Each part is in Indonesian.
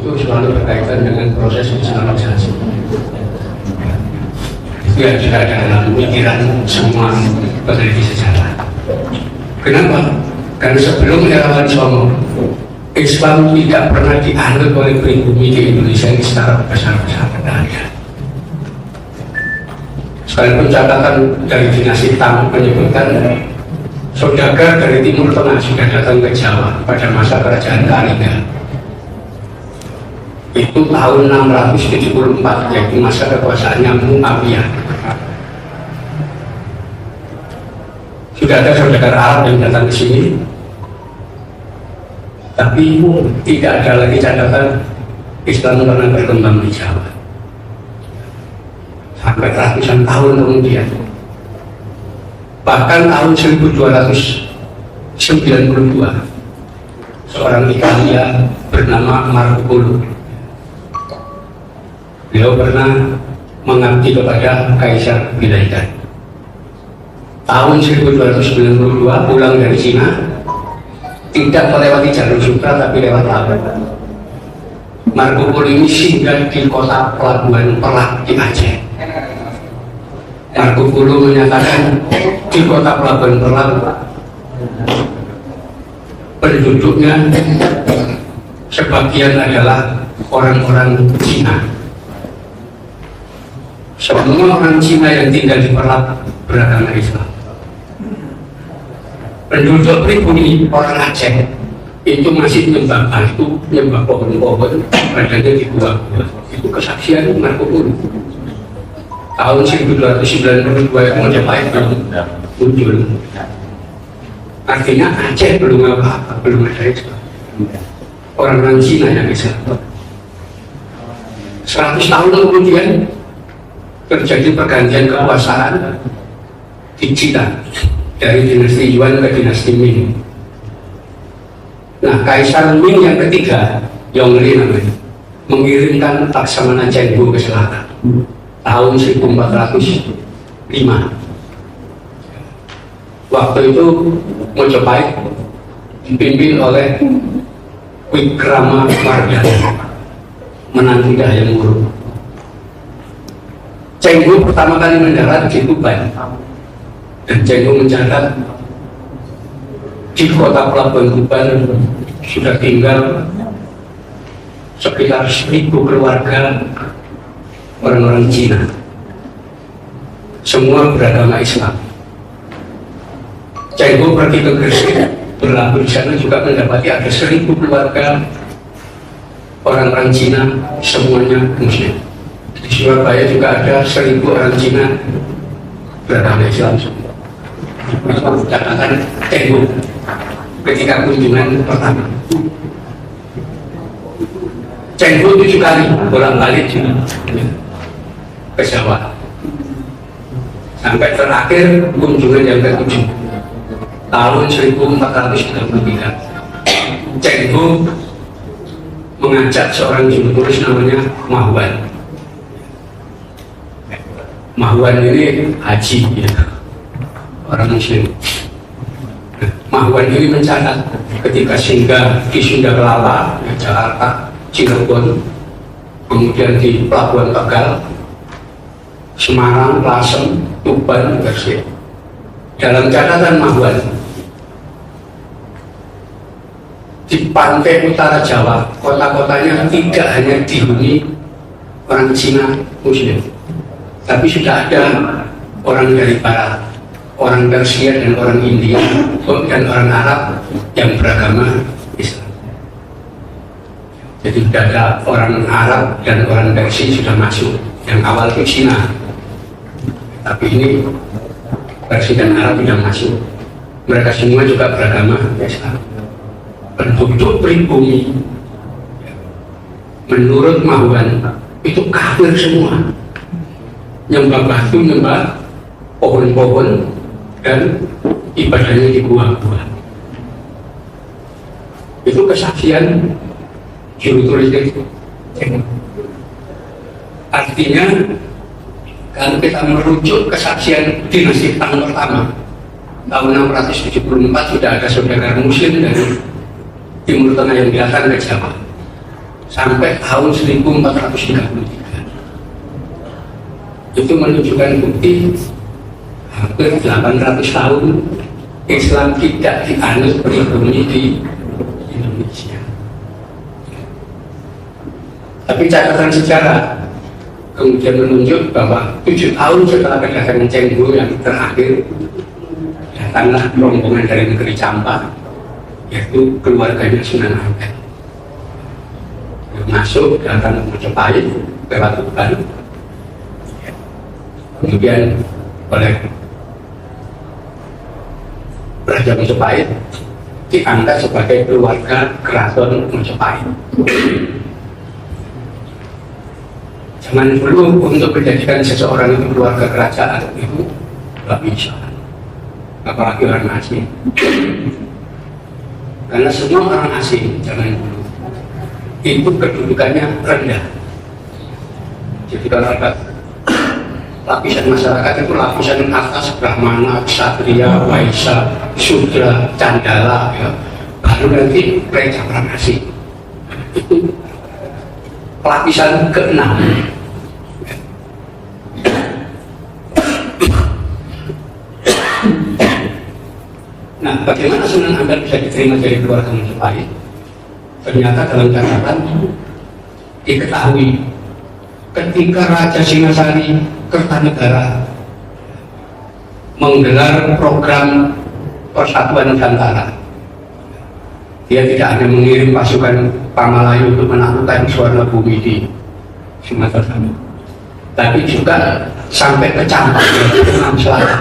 itu selalu berkaitan dengan proses islamisasi. Itu yang sudah ada dalam pikiran semua peneliti sejarah. Kenapa? Karena sebelum era Songo, Islam tidak pernah dianut oleh pribumi di Indonesia ini secara besar-besaran. Sekalipun catatan dari dinasti Tang menyebutkan saudagar dari Timur Tengah sudah datang ke Jawa pada masa kerajaan Kaliga. Itu tahun 674, yaitu masa kekuasaannya Muawiyah. Sudah ada saudagar Arab yang datang ke sini, tapi tidak ada lagi catatan Islam pernah berkembang di Jawa. Sampai ratusan tahun kemudian, bahkan tahun 1292, seorang Italia bernama Marco Polo, beliau pernah mengabdi kepada Kaisar Bilaikan. Tahun 1292 pulang dari Cina, tidak melewati jalur Sutra tapi lewat laut. Marco Polo ini singgah di kota pelabuhan Perak di Aceh. Marco Polo menyatakan di kota pelabuhan Perak penduduknya sebagian adalah orang-orang Cina. Semua orang Cina yang tinggal di Perak beragama Islam. Penduduk pribumi orang Aceh itu masih nyembah batu, nyembah pohon-pohon, badannya di gua-gua. Itu kesaksian Marco Polo. Tahun 1292 Majapahit belum muncul. Artinya Aceh belum apa-apa, belum ada Islam. Orang-orang Cina yang Islam. 100 tahun kemudian terjadi pergantian kekuasaan di Cina dari dinasti Yuan ke dinasti Ming. Nah, Kaisar Ming yang ketiga, Yongli namanya, mengirimkan Laksamana Chenghu ke selatan tahun 1405. Waktu itu Majapahit dipimpin oleh Wikrama Wardhana, menantu Dayang Wuruk. Chenghu pertama kali mendarat di Tuban, dan Chenghu mencatat di kota pelabuhan Tuban sudah tinggal sekitar 1000 keluarga orang-orang Cina, semua beragama Islam. Chenghu pergi ke Gresik, berlabuh di sana juga mendapati ada 1000 keluarga orang-orang Cina, semuanya Muslim. Di Surabaya juga ada 1000 orang Cina beragama Islam semua. Itu catatan Chenghu ketika kunjungan pertama. Chenghu 7 kali bolak-balik ke Jawa, sampai terakhir kunjungan yang ke-7 tahun 1433. Chenghu mengajak seorang jurnalis namanya Mahwan. Mahwan ini haji, ya, orang Muslim. Mahwan ini mencatat ketika singgah di Sunda Kelapa, Jakarta, Cirebon, kemudian di Pelabuhan Tegal, Semarang, Lasem, Tuban, Gresik. Dalam catatan Mahwan, di pantai utara Jawa, kota-kotanya tidak hanya dihuni orang Cina Muslim, tapi sudah ada orang dari Barat, orang Persia dan orang India, dan orang Arab yang beragama Islam. Jadi sudah ada orang Arab dan orang Persia sudah masuk. Yang awal itu Cina, tapi ini Persia dan Arab sudah masuk. Mereka semua juga beragama Islam. Penduduk pribumi menurut Mahwan itu kafir semua, nyembah batu, nyembah pohon-pohon, dan ibadahnya di gua-gua. Itu kesaksian juru tulis itu. Artinya kalau kita merujuk kesaksian dinasti Tang pertama tahun 674, sudah ada saudagar Muslim dari Timur Tengah yang datang ke Jawa. sampai tahun 1433. Itu menunjukkan bukti hampir 800 tahun Islam tidak dianut pribumi di Indonesia. Tapi catatan sejarah kemudian menunjuk bahwa 7 tahun setelah kedatangan Cengho yang terakhir, datanglah rombongan dari negeri Campak, yaitu keluarganya Sunan Ampel. Masuk datang ke Majapahit lewat Tuban, kemudian oleh Raja Majapahit diangkat sebagai keluarga keraton Majapahit. Zaman dulu untuk menjadikan seseorang itu keluarga kerajaan itu tidak bisa, apalagi orang asing. Karena semua orang asing zaman dulu itu kedudukannya rendah. Jadi kalau ada lapisan masyarakat itu lapisan atas, Brahmana, Ksatria, Waisya, Sudra, Candala, ya. Baru nanti mereka orang asing. Itu lapisan ke-6. Nah, bagaimana Sunan Ampel bisa diterima dari keluarga Majapahit? Ternyata dalam catatan diketahui ketika Raja Singasari Kertanegara menggelar program Persatuan Nusantara, dia tidak hanya mengirim pasukan Pamalayu untuk menaklukkan Swarnabumi di Sumatera Selatan, tapi juga sampai ke Campak di Selatan.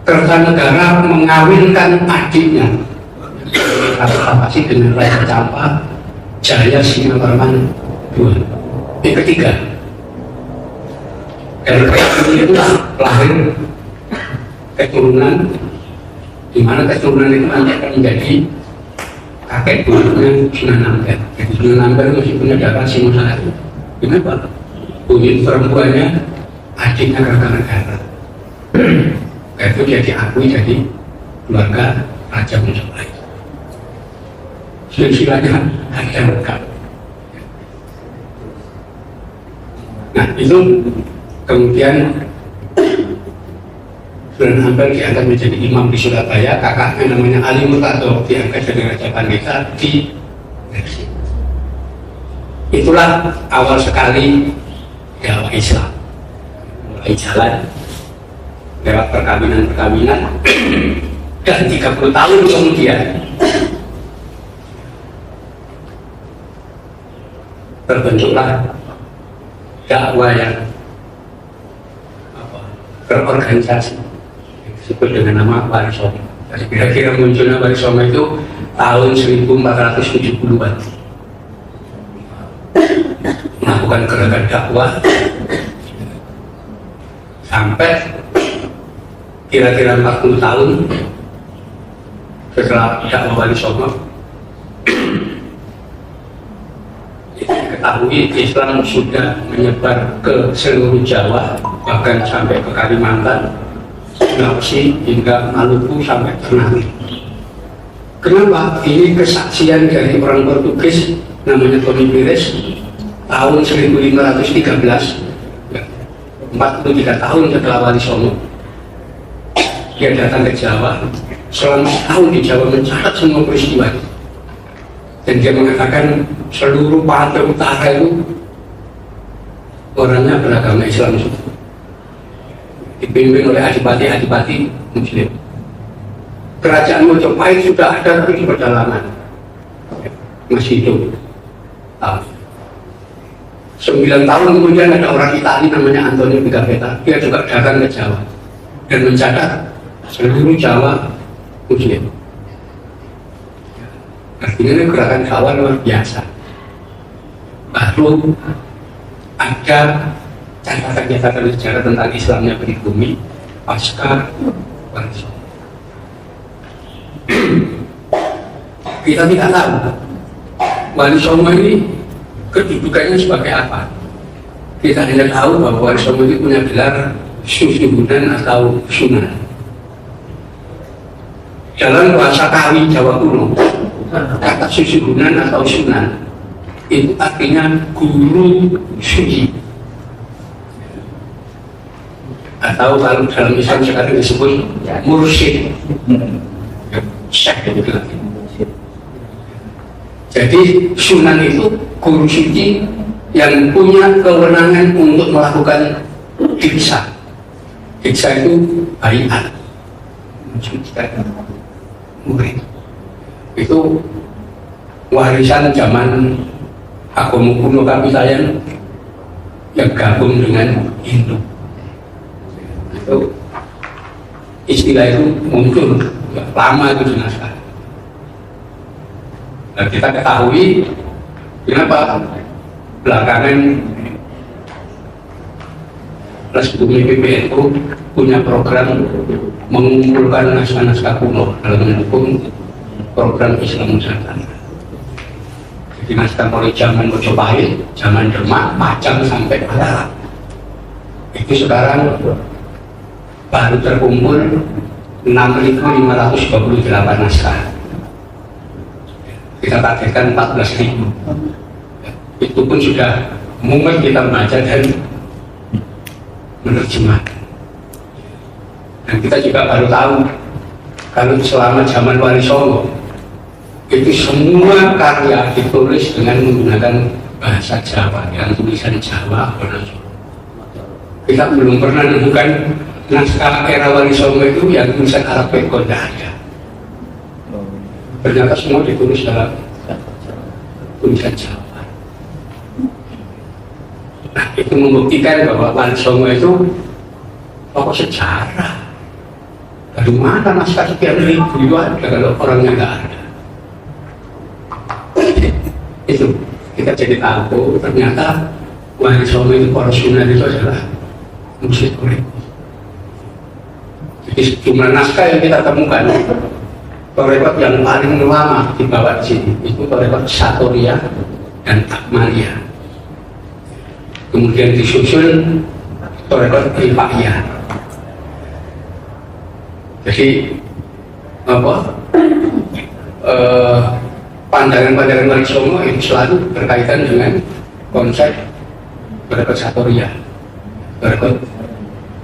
Kertanegara mengawinkan adiknya apa sih dengan Raja Campak, Jaya Singaparman II. Yang ketiga, dari itu lahir keturunan, di mana keturunan itu nanti akan menjadi kakek buyutnya Sunan Ampel. Jadi Sunan Ampel masih punya darah Singosari. Kenapa? Buyut perempuannya adiknya Kertanegara. Itu dia diakui jadi keluarga Raja Majapahit. Silsilahnya ada lengkap. Nah itu kemudian Sunan Ampel diangkat menjadi imam di Surabaya, kakaknya namanya Ali Murtado diangkat jadi Raja Pandita di Gresik. Itulah awal sekali dakwah Islam mulai jalan lewat perkawinan dan 30 tahun kemudian terbentuklah dakwah yang terorganisasi disebut dengan nama Wali-Songo. Jadi kira-kira munculnya Wali-Songo itu tahun 1470-an, melakukan gerakan dakwah sampai kira-kira 40 tahun setelah dakwah Wali-Songo. Ketahui Islam sudah menyebar ke seluruh Jawa, bahkan sampai ke Kalimantan, Sulawesi hingga Maluku sampai Ternate. Kenapa? Ini kesaksian dari orang Portugis namanya Tony Pires tahun 1513, 43 tahun setelah Wali-Songo. Dia datang ke Jawa, selama setahun di Jawa mencatat semua peristiwa. Dan dia mengatakan seluruh pantai utara itu orangnya beragama Islam, dipimpin oleh adipati-adipati Muslim. Kerajaan Majapahit sudah ada tapi di perjalanan, masih hidup. 9 tahun kemudian ada orang Itali namanya Antonio Pigafetta, dia juga datang ke Jawa dan mencatat seluruh Jawa Muslim. Artinya ini gerakan dakwah luar biasa. Baru ada catatan-catatan sejarah tentang Islamnya pribumi pasca Wali-Songo. Kita tidak tahu Wali-Songo ini kedudukannya sebagai apa. Kita hanya tahu bahwa Wali-Songo itu punya gelar Susuhunan atau Sunan. Dalam bahasa Kawi Jawa kuno kata susuhunan atau sunan itu artinya guru suci, atau kalau dalam Islam sekarang disebut mursyid, syekh itu lagi. Jadi sunan itu guru suci yang punya kewenangan untuk melakukan diksa. Diksa itu baiat, mensucikan murid. Itu warisan zaman agama kuno Kapitayan yang gabung dengan Hindu. Itu istilah itu muncul lama itu di naskah. Nah, kita ketahui kenapa belakangan Bumi PBNU punya program mengumpulkan naskah-naskah kuno dalam mendukung program Islam Nusantara. Jadi naskah mulai zaman Mojopahit, zaman Demak, Pajang sampai Mataram. Itu sekarang baru terkumpul 6.528 naskah. Kita targetkan 14.000. Itu pun sudah mungkin kita baca dan menerjemah. Dan kita juga baru tahu kalau selama zaman Wali Songo itu semua karya ditulis dengan menggunakan bahasa Jawa, yang tulisan Jawa. Kita belum pernah menemukan naskah era Wali Songo itu yang tulisan Arab Beko, tidak ada. Ternyata semua ditulis dalam tulisan Jawa. Nah, itu membuktikan bahwa Wali Songo itu tokoh sejarah. Dari mana naskah sekian ribu itu ada kalau orangnya nggak ada? Itu kita jadi tahu ternyata Wali Songo itu, para sunan itu adalah musik kulit. Jadi jumlah naskah yang kita temukan, torekot yang paling lama dibawa di sini itu torekot Satoria dan Akmalia. Kemudian disusul torekot Rifaiyah. Jadi apa? Pandangan-pandangan Wali Songo itu selalu berkaitan dengan konsep torekot Satoria, torekot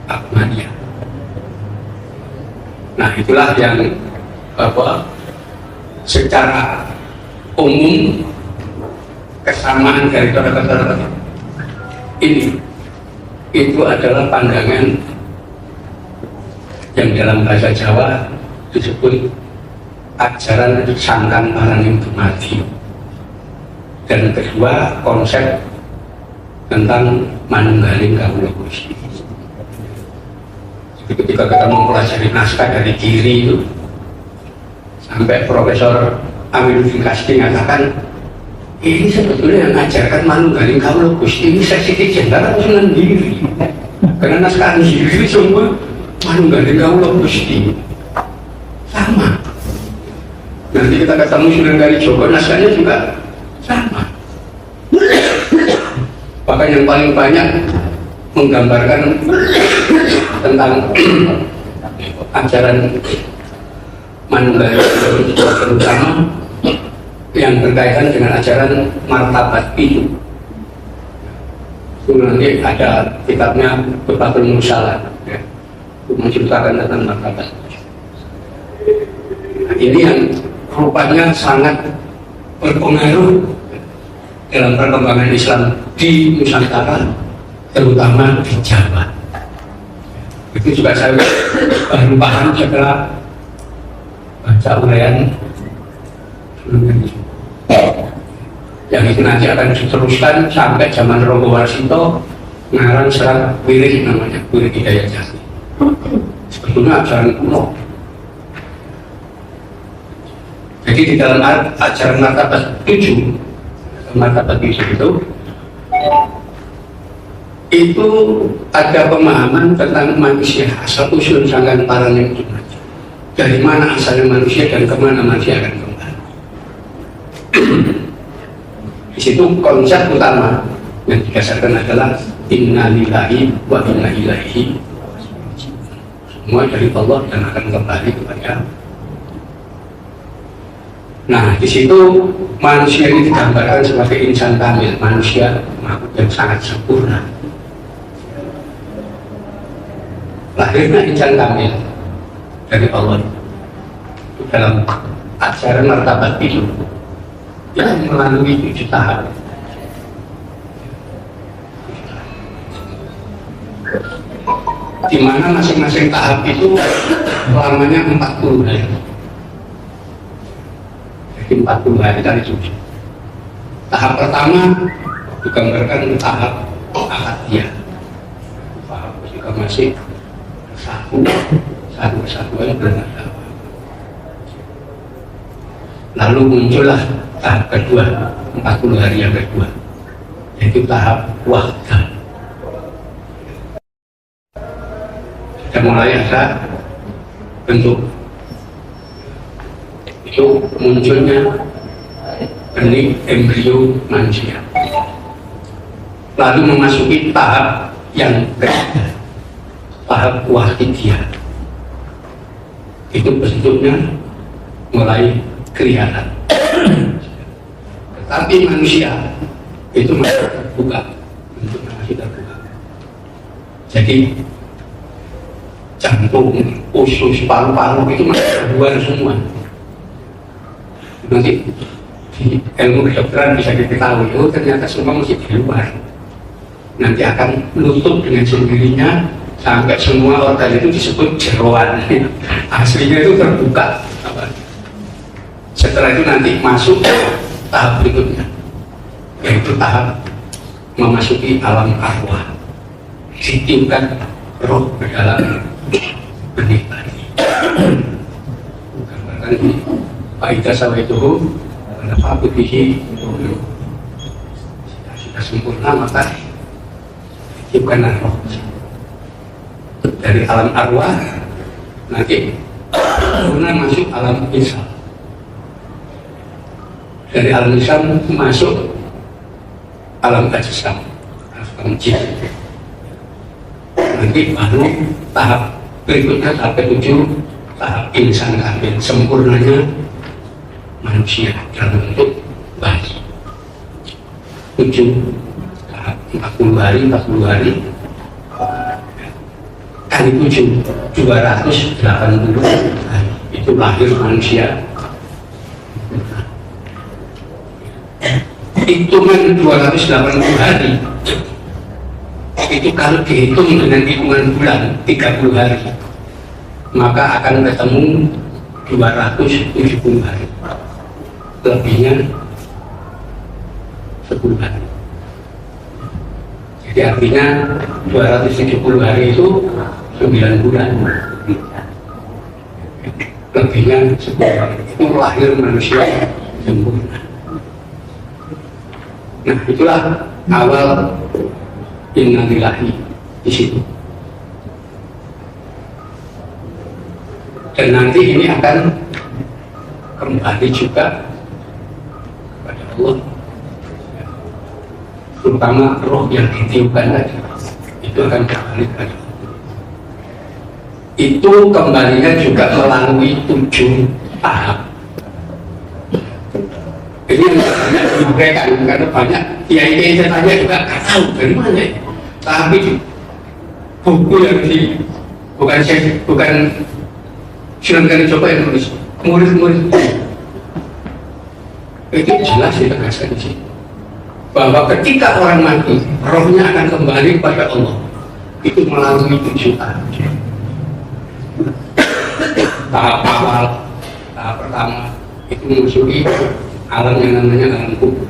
Akmalia. Nah, itulah yang apa, secara umum kesamaan dari torekot ini itu adalah pandangan yang dalam bahasa Jawa disebut ajaran Sangkan Paraning Dumadi, dan kedua konsep tentang manunggaling kawula Gusti. Ketika kita mempelajari naskah dari kiri itu sampai Profesor Aminuddin Kasdi mengatakan ini sebetulnya yang mengajarkan manunggaling kawula Gusti ini seksi jenderal Sunan Giri, karena naskah Giri semua manunggaling kawula Gusti sama. Nanti kita ketemu Sunan Kalijogo, naskahnya juga sama. Bahkan yang paling banyak menggambarkan tentang ajaran manunggaling terutama yang berkaitan dengan ajaran martabat itu. Itu nanti ada kitabnya Batul Mursalat, ya, menceritakan tentang martabat. Nah, ini yang rupanya sangat berpengaruh dalam perkembangan Islam di Nusantara, terutama di Jawa. Itu juga saya baru paham setelah baca uraian yang itu nanti akan diteruskan sampai zaman Rogo Warsito, ngarang serat wirid namanya, Wirid Hidayat Jati. Sebetulnya ajaran kuno. Jadi di dalam ajaran martabat 7 itu ada pemahaman tentang manusia, asal usul Sangkan Paraning Dumadi. Dari mana asalnya manusia dan kemana manusia akan kembali. Di situ konsep utama yang didasarkan adalah inna lillahi wa inna ilaihi. Semua dari Allah dan akan kembali kepada. Nah, di situ manusia ini digambarkan sebagai insan kamil, manusia makhluk yang sangat sempurna. Lahirnya insan kamil dari Allah dalam ajaran martabat itu yang melalui 7 tahap. Di mana masing-masing tahap itu lamanya 40 hari. 40 hari dari 7. Tahap pertama digambarkan tahap akadiyah. Tahap juga masih satu kesatuan belum ada. Lalu muncullah tahap kedua, 40 hari yang kedua, yaitu tahap wahdah. Sudah mulai ada bentuk itu munculnya benih embrio manusia, lalu memasuki tahap yang ketiga, tahap wahidiyah. Itu bentuknya mulai kelihatan, tetapi manusia itu masih terbuka, bentuknya masih terbuka. Jadi jantung, usus, paru-paru itu masih terbuka semua. Nanti di ilmu kedokteran bisa diketahui, oh ternyata semua masih di luar. Nanti akan menutup dengan sendirinya sampai semua organ itu disebut jeroan. Aslinya itu terbuka. Setelah itu nanti masuk tahap berikutnya, yaitu tahap memasuki alam arwah, ditiupkan roh ke dalam benih tadi. Gambarkan ini. Faidah sawaituhu kenapa bihi sudah sempurna maka ditiupkan roh dari alam arwah, nanti kemudian masuk alam insan, dari alam insan masuk alam ajsam, alam jin. Nanti baru tahap berikutnya tahap ke-7, tahap insan kamil, sempurnanya manusia dalam bentuk bayi. 7 tahap 40 hari kali 7 280 hari itu lahir manusia. Hitungan 280 hari itu kalau dihitung dengan hitungan bulan 30 hari maka akan ketemu 270 hari, lebihnya 10 hari. Jadi artinya 270 hari itu 9 bulan, lebihnya 10 hari. Itu lahir manusia sempurna. Nah, itulah awal innalillahi di situ. Dan nanti ini akan kembali juga kepada Allah, terutama roh yang ditiupkan tadi itu akan kembali kepada Allah. Itu kembalinya juga melalui 7 tahap. Ini yang banyak diuraikan karena banyak kiai-kiai saya tanya juga nggak tahu dari mana ya. Tapi buku yang bukan Sunan Kalijogo yang nulis, murid-murid itu jelas ditegaskan di sini bahwa ketika orang mati rohnya akan kembali kepada Allah itu melalui 7 tahap. Tahap awal, tahap pertama itu memasuki alam yang namanya alam kubur,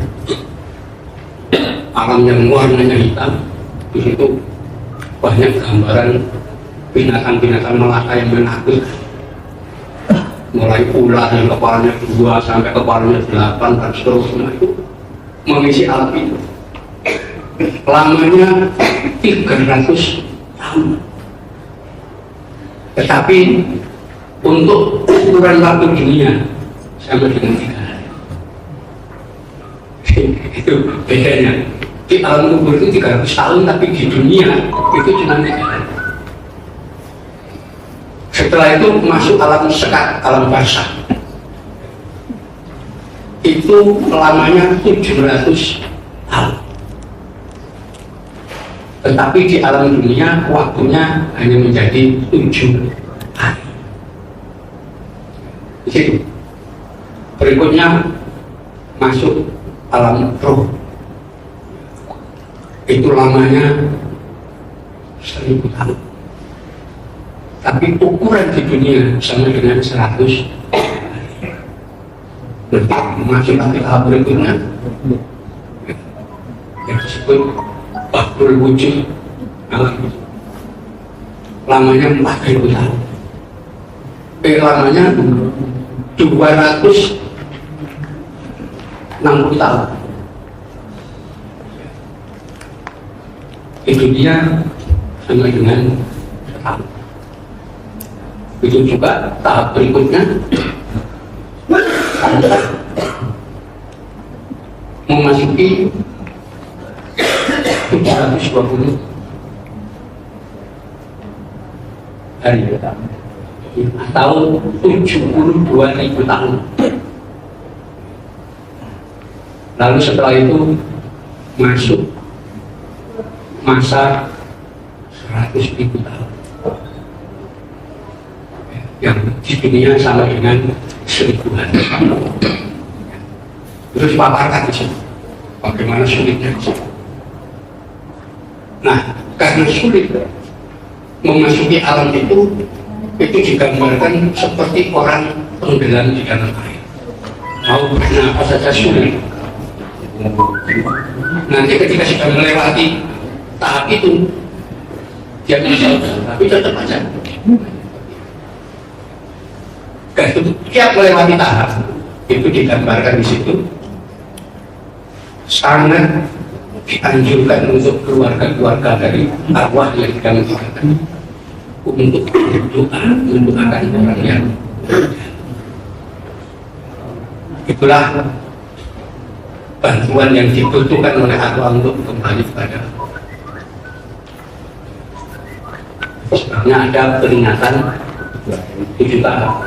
alam yang warnanya hitam. Di situ banyak gambaran binatang-binatang melata yang menakutkan, mulai ular yang kepalanya 2 sampai kepalanya 8 dan seterusnya, itu mengisi alam itu. Lamanya 300 tahun. Tetapi untuk ukuran waktu dunia sama dengan 3 hari. Itu bedanya. Di alam kubur itu 300 tahun, tapi di dunia itu cuma 3 hari. Setelah itu masuk alam sekat, alam barzakh. itu lamanya 700 tahun. Tetapi di alam dunia waktunya hanya menjadi 7 hari. Di situ. Berikutnya masuk alam roh. Itu lamanya 1000 tahun. Tapi ukuran di dunia sama dengan 100 hari. Masuk lagi tahap berikutnya yang disebut Bahrul Wujud alam. Lamanya 4000 tahun. Lamanya 260 tahun. Itu dia sama dengan tahun. Itu juga tahap berikutnya memasuki 720 hari atau 72.000 tahun. Lalu setelah itu masuk masa 100.000 tahun yang di dunia sama dengan 1000 hari. Terus paparkan di sini bagaimana sulitnya di sini. Nah, karena sulit memasuki alam itu digambarkan seperti orang tenggelam di dalam air. Mau apa saja sulit. Nanti ketika sudah melewati tahap itu, dia bisa, tapi tetap aja. Setiap melewati tahap itu digambarkan di situ sangat dianjurkan untuk keluarga-keluarga dari arwah yang sedang meninggal untuk berdoa mendoakan orang yang itulah bantuan yang dibutuhkan oleh arwah untuk kembali kepada sebabnya ada peringatan 7 tahap,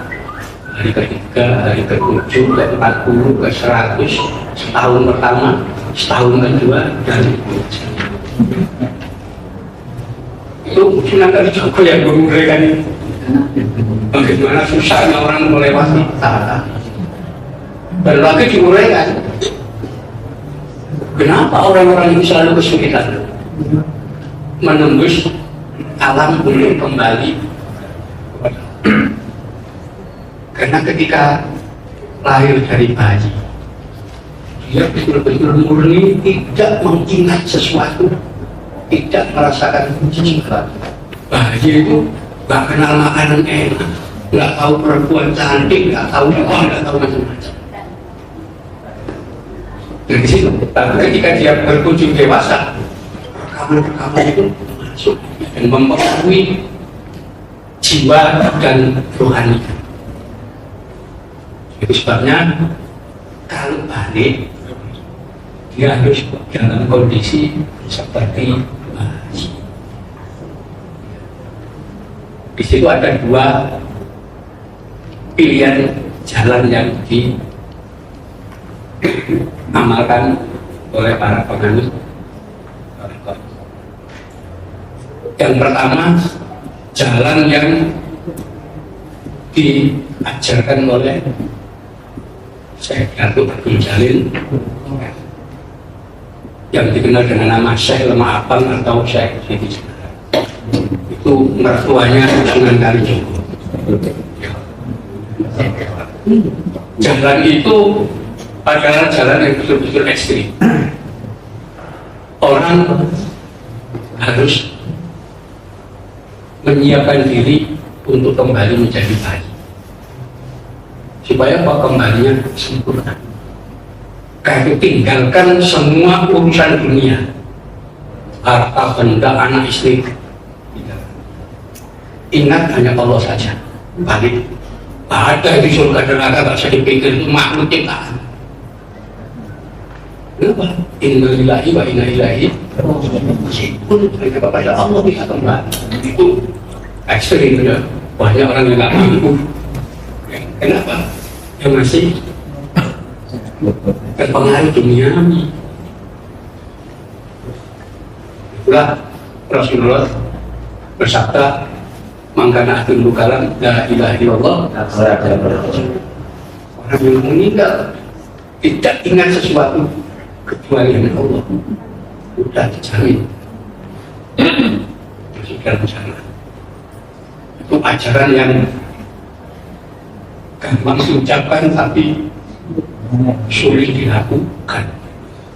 hari ke-3, hari ke-7, ke-40, ke-100, setahun pertama, setahun kedua, dan itu Sunan Kalijogo yang menguraikan itu. Bagaimana susahnya orang melewati tahap. Baru lagi diuraikan. Kenapa orang-orang ini selalu kesulitan menembus alam untuk kembali? Karena ketika lahir dari bayi, dia betul-betul murni, tidak mengingat sesuatu, tidak merasakan sesuatu. Bayi itu nggak kenal makanan enak, nggak tahu perempuan cantik, nggak tahu uang, nggak tahu macam-macam. Dari situ, tapi ketika dia berkunjung dewasa, rekaman-rekaman itu masuk dan mempengaruhi jiwa dan rohani. Itu sebabnya kalau balik dia harus dalam kondisi seperti bayi. Di situ ada 2 pilihan jalan yang diamalkan oleh para penganut. Yang pertama, jalan yang diajarkan oleh Syekh Datuk Abdul Jalil yang dikenal dengan nama Syekh Lemah Abang atau Syekh Siti Jenar. Itu mertuanya Sunan Kalijogo. Jalan itu adalah jalan yang betul-betul ekstrim. Orang harus menyiapkan diri untuk kembali menjadi bayi, supaya kembalinya sempurna. Karena tinggalkan semua urusan dunia, harta benda, anak istri. Ingat hanya Allah saja. Balik. Ada di surga dan neraka, tak usah dipikir, itu makhluk ciptaan. Kenapa? Inna lillahi wa inna ilaihi raji'un. Hanya kepada Allah bisa kembali. Itu ekstrim ya. Banyak orang yang nggak mampu. Kenapa? Yang masih berpengaruh duniawi. Itulah Rasulullah bersabda, "Mangkana akhirul kalam la ilaha illallah." Orang yang meninggal tidak ingat sesuatu kecuali dengan Allah, sudah dijamin masuk dalam sana. Itu ajaran yang gampang diucapkan tapi sulit dilakukan.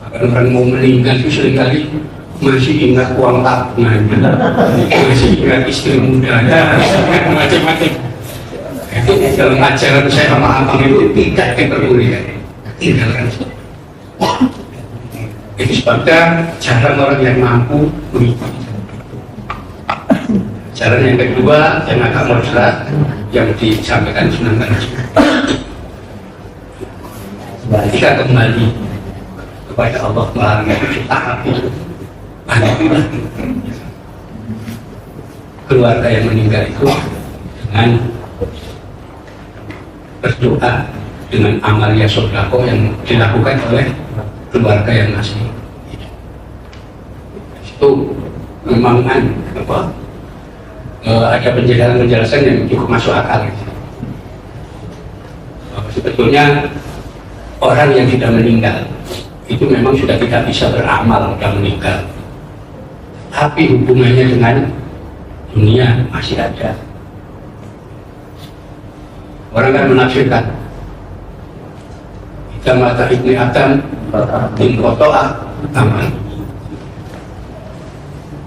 Bahkan orang mau meninggal itu seringkali masih ingat uang tabungannya, masih ingat istri mudanya, macam-macam. Itu dalam ajaran saya sama abang itu tidak diperbolehkan, tinggalkan. Itu sebabnya jarang orang yang mampu mengikuti. Jalan yang kedua yang agak moderat yang disampaikan Sunan Kalijaga. Kita kembali kepada Allah melalui tahap itu. Keluarga yang meninggal itu dengan berdoa, dengan amalia sodako yang dilakukan oleh keluarga yang masih hidup. Itu memang ada penjelasan yang cukup masuk akal. Sebetulnya orang yang sudah meninggal itu memang sudah tidak bisa beramal sudah meninggal, tapi hubungannya dengan dunia masih ada. Orang kan menafsirkan kita mata ibni Adam in kotoa amal.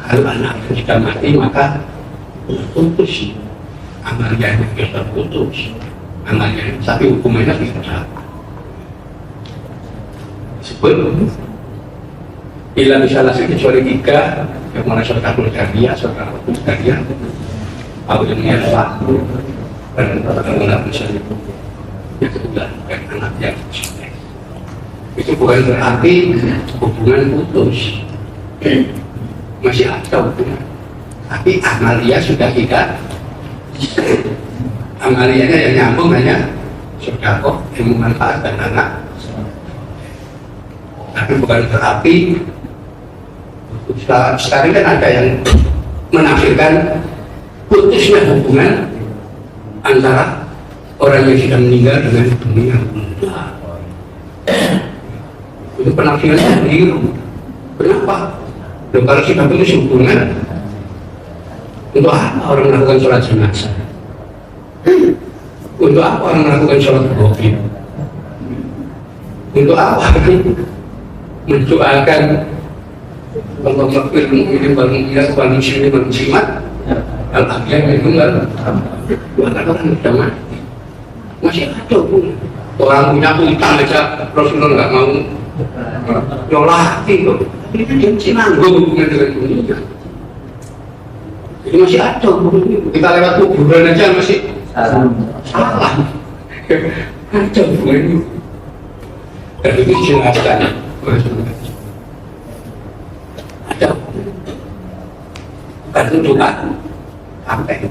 Kalau anak sudah mati maka putus amalnya, kita putus amalnya, tapi hukumannya tidak. Sebelum bila bisa langsung kecuali 3 yang mana saudara keluarga, saudara keluarga aku yang mengelak dan mengelak misalnya yang kedua dan anak yang soleh. Itu bukan berarti hubungan putus, masih ada hubungan, tapi amalia sudah tidak. Amalianya yang nyambung hanya sedekah yang memanfaatkan anak, tapi bukan berarti. Sekarang kan ada yang menafsirkan putusnya hubungan antara orang yang sudah meninggal dengan dunia. Itu penafsirannya keliru. Kenapa? Kalau sudah putus hubungan, untuk apa orang melakukan sholat jenazah? Untuk apa orang melakukan sholat goib? Untuk apa mendoakan Allah makfir mu'minin wal mu'minat wal muslimin wal muslimat al-ahya minhum wal bahkan orang sudah mati masih ada pun orang punya utang aja Rasulullah nggak mau nyolati kok, tapi dia masih nanggung hubungan dengan dunia. Jadi masih ada kita lewat kuburan aja masih salah ada hubungan itu, dan itu dijelaskan ada bukan doa sampai,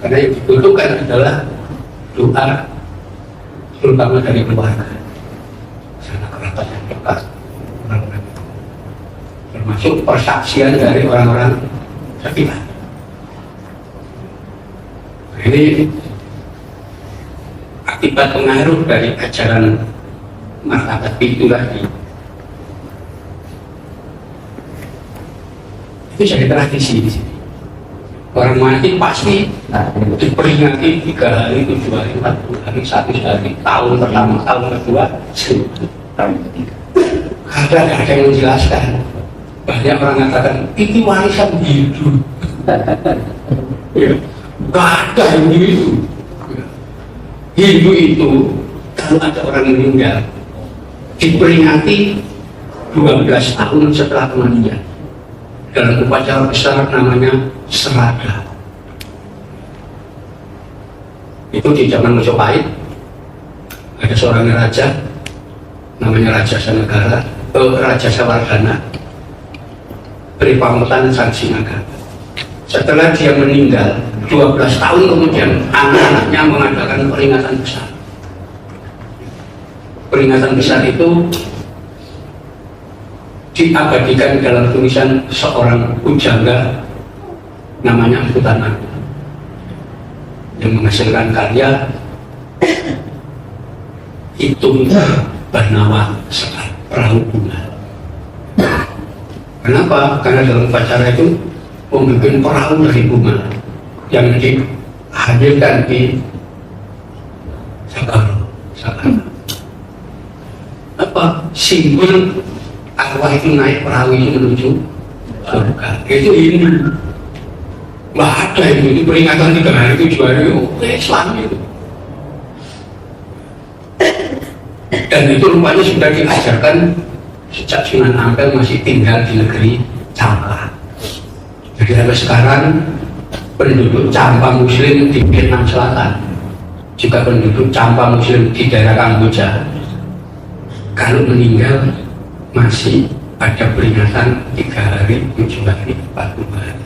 karena yang dibutuhkan adalah doa terutama dari keluarga, sanak kerabat yang dekat, orang-orang itu, termasuk persaksian dari orang-orang sekitar. Ini akibat pengaruh dari ajaran martabat itu lagi. Itu jadi tradisi di sini. Orang mati pasti diperingati 3 hari, 7 hari, 40 hari, 1 hari, tahun pertama, tahun kedua, tahun ketiga. Karena tidak ada yang menjelaskan. Banyak orang mengatakan ini warisan Hindu. Gak ada Hindu itu. Hindu itu kalau ada orang meninggal diperingati 12 tahun setelah kematian. Dalam upacara besar namanya serada. Itu di zaman Majapahit ada seorang raja namanya Raja Sanagara, Raja Sawardhana, beri pamutan Sang Sinagara. Setelah dia meninggal 12 tahun kemudian anak-anaknya mengadakan peringatan besar. peringatan besar itu diabadikan dalam tulisan seorang pujangga namanya Empu Tanah yang menghasilkan karya Hitung Banawa Sekar Perahu Bunga. Kenapa? Karena dalam upacara itu membuat perahu dari bunga yang dihadirkan di Sakar. Apa? Simbol arwah itu naik perahu itu menuju surga. Itu ini. Nggak ada itu peringatan 3 hari 7 hari Islam itu. Dan itu rupanya sudah diajarkan sejak Sunan Ampel masih tinggal di negeri Campa. Jadi sampai sekarang penduduk Campa Muslim di Vietnam Selatan, juga penduduk Campa Muslim di daerah Kamboja, kalau meninggal masih ada peringatan 3 hari, 7 hari, 40 hari.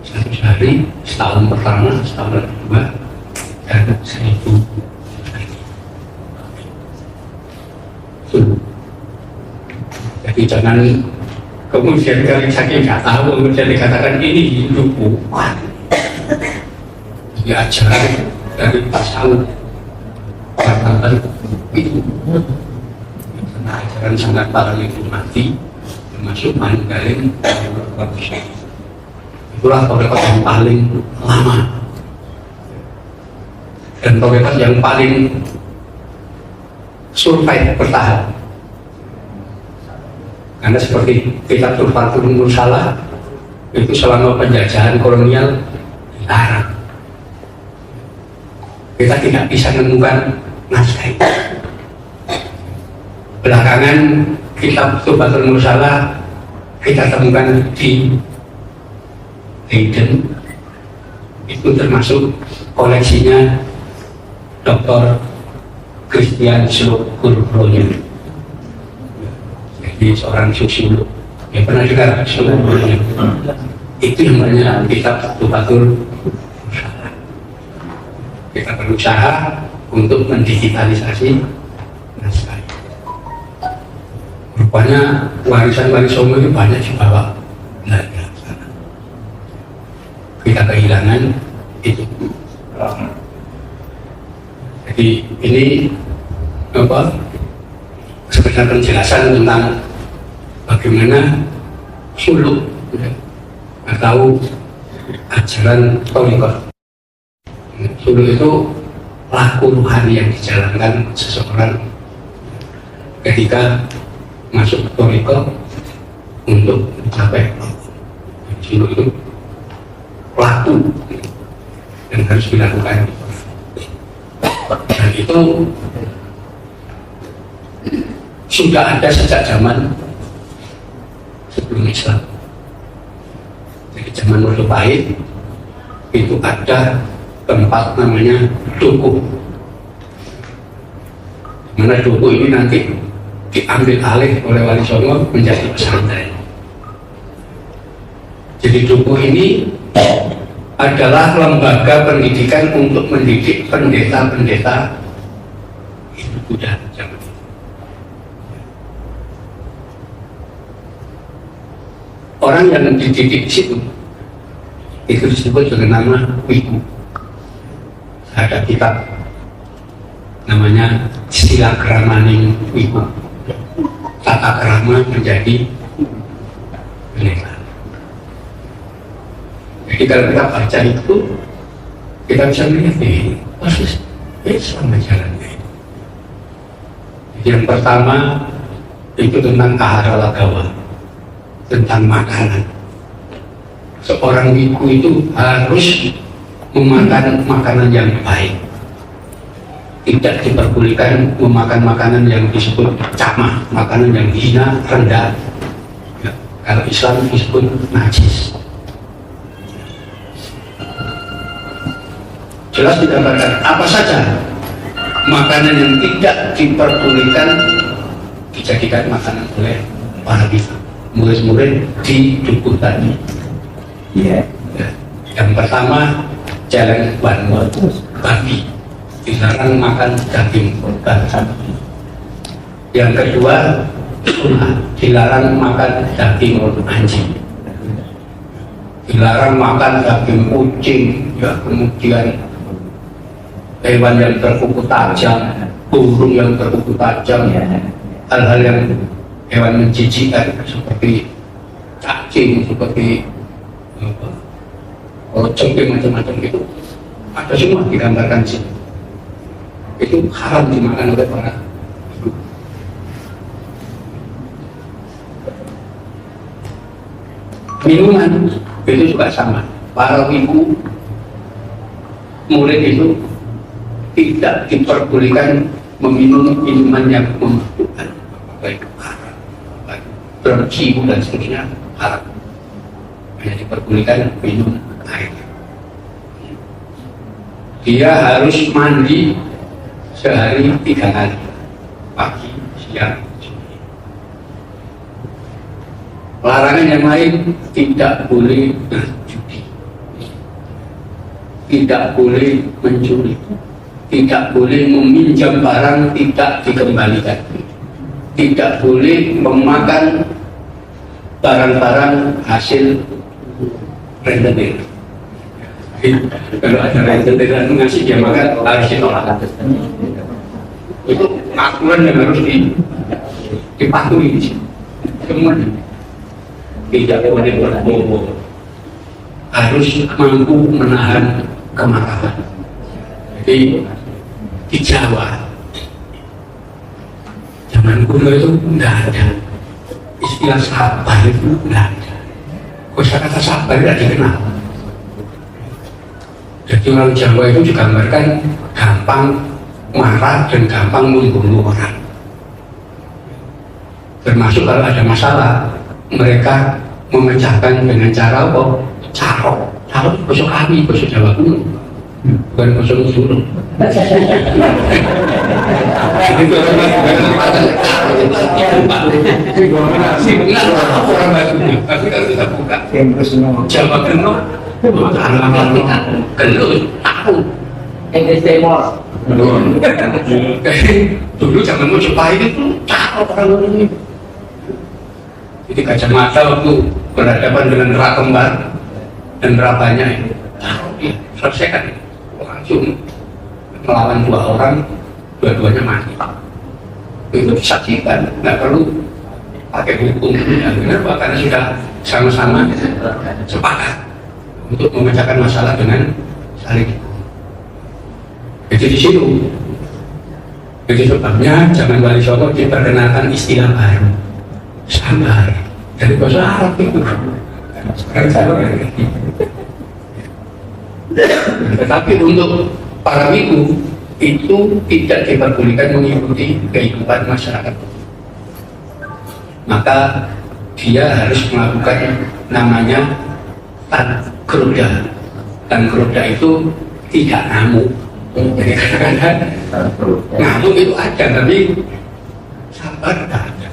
1 hari, setahun pertama, setahun kedua, dan 1000 hari. Jadi jangan kemudian kali saking nggak tahu kemudian dikatakan ini hidup kuat. Diajaran dari tasawuf, katakan itu karena ajaran sangat para mati, termasuk Manunggaling. Itulah tarekat yang paling lama dan tarekat yang paling survive bertahan. Karena seperti kitab Tuhfatul Mursalah itu selama penjajahan kolonial dilarang. Kita tidak bisa menemukan naskah itu. Belakangan kitab Tuhfatul Mursalah kita temukan di Leiden, itu termasuk koleksinya Dr. Christian Slokurbrone. Jadi seorang sosiolog, ya pernah dengar Slokurbrone? Itu yang namanya kitab Tuhfatul Mursalah. Kita berusaha untuk mendigitalisasi naskah. Rupanya warisan-warisan Songo itu banyak dibawa Belanda. Kita kehilangan itu. Jadi ini apa? Sekedar penjelasan tentang bagaimana suluk atau ajaran thariqah. Suluk itu laku rohani yang dijalankan seseorang ketika masuk thariqah untuk mencapai suluk itu pelaku yang harus dilakukan, dan itu sudah ada sejak zaman sebelum Islam. Jadi zaman Majapahit itu ada tempat namanya dukuh, mana dukuh ini nanti diambil alih oleh Wali Songo menjadi pesantren. Jadi dukuh ini adalah lembaga pendidikan untuk mendidik pendeta-pendeta itu Buddha zaman itu. Orang yang dididik di situ itu disebut dengan nama wiku. Ada kitab namanya Sila Kramaning Wiku, tata krama menjadi pendeta. Jadi kalau kita baca itu, kita bisa melihat ini persis Islam jalannya itu. Yang pertama itu tentang ahara lagawa, tentang makanan. Seorang wiku itu harus memakan makanan yang baik, tidak diperbolehkan memakan makanan yang disebut camah, makanan yang hina, rendah. Ya, kalau Islam disebut najis. Jelas digambarkan apa saja makanan yang tidak diperbolehkan dijadikan makanan oleh para murid-murid di dukuh tadi. Yeah. Yang pertama jalan babi, dilarang makan daging babi. Yang kedua, dilarang makan daging anjing, dilarang makan daging kucing, ya, kemudian hewan yang berkuku tajam, burung yang berkuku tajam, hal-hal yang hewan menjijikan seperti cacing, seperti cengking macam-macam itu ada semua digambarkan sih. Itu haram dimakan oleh para ibu. Minuman itu juga sama. Para ibu murid itu tidak diperbolehkan meminum minuman yang memabukkan, baik haram, baik berciu dan seterusnya haram. Hanya diperbolehkan minum air. Dia harus mandi sehari 3 kali, pagi, siang, sore. Larangan yang lain, tidak boleh berjudi, tidak boleh mencuri, tidak boleh meminjam barang tidak dikembalikan, tidak boleh memakan barang-barang hasil rentenir. Kalau ada rentenir ngasih dia makan harus ditolak. Itu aturan yang harus dipatuhi di sini. Kemudian tidak boleh berbohong, harus mampu menahan kemarahan. Jadi di Jawa zaman kuno itu tidak ada istilah sabar, itu tidak ada. Kosakata sabar tidak dikenal. Jadi orang Jawa itu digambarkan gampang marah dan gampang membunuh orang. Termasuk kalau ada masalah, mereka memecahkan dengan cara apa? Carok. Carok bosok kami, bosok Jawa kuno, bukan bosok Solo. Itu orang Batu. Tapi kalau kita buka Jawa kuno, kendo tahu. Timor. Dulu zaman Mojopahit itu carok orang ini. Jadi kacamata waktu berhadapan dengan nera kembar dan nerabanya itu ya, selesaikan, langsung melawan 2 orang, dua-duanya mati. Itu disaksikan, nggak perlu pakai hukum. Kenapa? Karena sudah sama-sama sepakat untuk memecahkan masalah dengan saling. Jadi di situ, jadi sebabnya zaman Wali Songo diperkenalkan istilah baru, sabar, dari bahasa Arab itu. Tetapi untuk para biku itu tidak diperbolehkan mengikuti kehidupan masyarakat. Maka dia harus melakukan namanya tankroda. Tankroda itu tidak ngamuk. Jadi kadang-kadang ngamuk itu ada, tapi sabar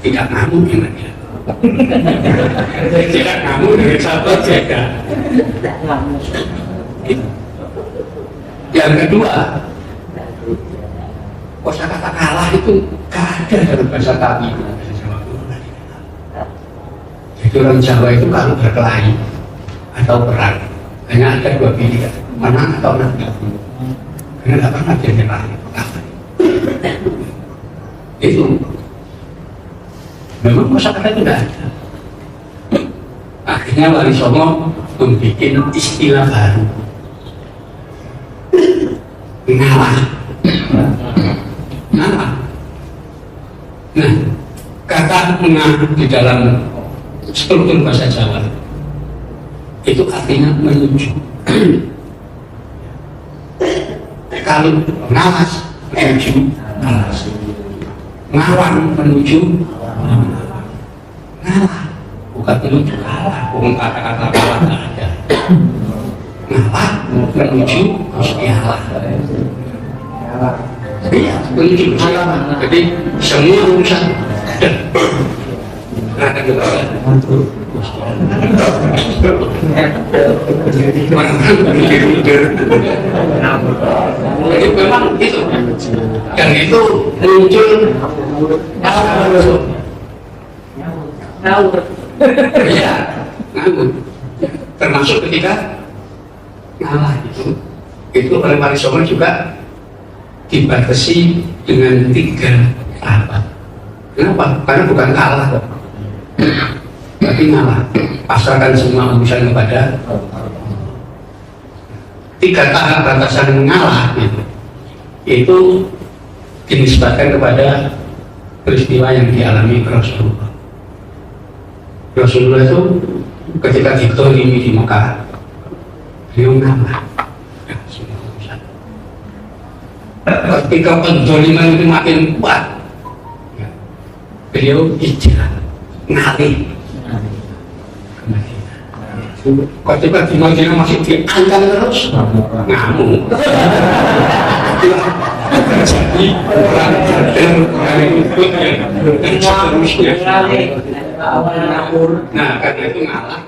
tidak ngamuk namanya. Tidak ngamuk dengan sabar jaga. Yang kedua, kosakata kalah itu gak ada dalam bahasa kami. Jadi orang Jawa itu kalau berkelahi atau perang hanya ada 2 pilihan, menang atau nanti. Karena tidak pernah dia nyerah. Itu memang kosakata itu tidak ada. Akhirnya Wali Songo membuat istilah baru, ngalah. Ngalah. Nah, kata ngalah di dalam struktur bahasa Jawa itu artinya menuju. Kalau ngalas menuju ngalas, ngawan menuju ngalah, bukan menuju kalah. Bukan kata-kata kalah tidak ada. Ngalah menuju istilah. Iya, menuju istilah. Jadi semua urusan ada. Orang-orang mikir-mikir. Jadi memang itu, dan itu muncul ya, ngawur. Termasuk ketika ngalah itu oleh Wali Songo juga dibatasi dengan 3 tahapan. Kenapa? Karena bukan kalah kok, tapi ngalah. Pasrahkan semua urusan kepada 3 tahap batasan ngalah itu dinisbatkan kepada peristiwa yang dialami Rasulullah. Rasulullah itu ketika ditolimi di Mekah, beliau ngalah. Ketika pendzaliman itu makin kuat, beliau hijrah, ngalih ke Madinah. Ketika di Madinah masih diancam terus, ngamuk. Jadi perang dan berikutnya dan seterusnya. Nah, karena itu ngalah.